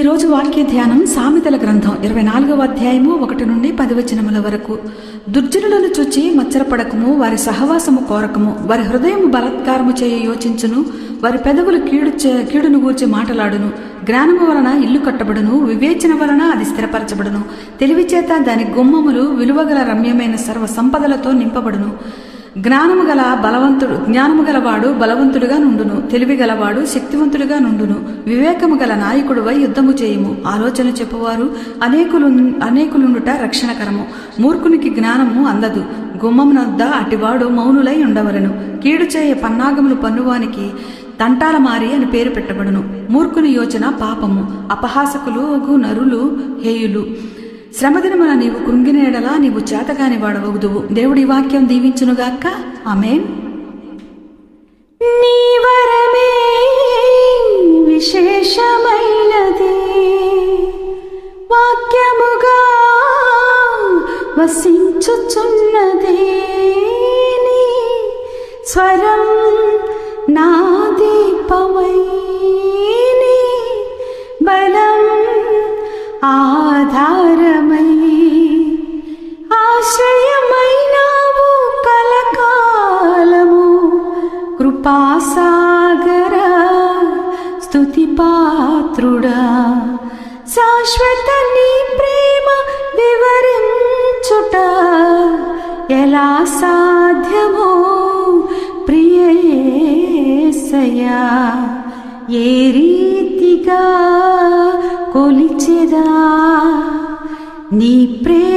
ఈరోజు వాక్య ధ్యానం సామెతల గ్రంథం 24వ అధ్యాయము 1 నుండి 10 వచనముల వరకు. దుర్జనులను చూచి మచ్చరపడకము, వారి సహవాసము కోరకము. వారి హృదయము బలాత్కారము చేయ యోచించును, వారి పెదవులు కీడును గూర్చి మాటలాడును. జ్ఞానము వలన ఇల్లు కట్టబడును, వివేచన వలన అది స్థిరపరచబడును. తెలివి చేత దాని గుమ్మములు విలువగల రమ్యమైన సర్వ సంపదలతో నింపబడును. జ్ఞానము గలవాడు బలవంతుడుగా నుండును, తెలివి గలవాడు శక్తివంతుడుగా నుండును. వివేకము గల నాయకుడువై యుద్ధము చేయుము. ఆలోచన చెప్పువారు అనేకులుండుట రక్షణకరము. మూర్ఖునికి జ్ఞానము అందదు. గుమ్మమునొద్ద అటివాడు మౌనులై ఉండవలను. కీడు చేయ పన్నాగములు పన్నువానికి తంటాల మారి అని పేరు పెట్టబడును. మూర్ఖుని యోచన పాపము. అపహాసకులు నరులు హేయులు. శ్రమదినమున నీవు కృంగిన ఎడలా నీవు చేతగాని వాడవగుదువు. దేవుడి వాక్యం దీవించునుగాక. ఆమేన్. నీ వరమే విశేషమైనది, వాక్యముగా వసించుచున్నది. నీ స్వరం నా దీపమై, నీ బలం ఆధారమై, ఆశ్రయమైనావు కలకాలము. కృపాసాగర స్తుతి పాత్రుడా, శాశ్వత నీ ప్రేమ వివరించుట ఎలా సాధ్యమో ప్రియ యేసయ్యా. ఏ రీతిగా కొలిచెదా నీ ప్రేమ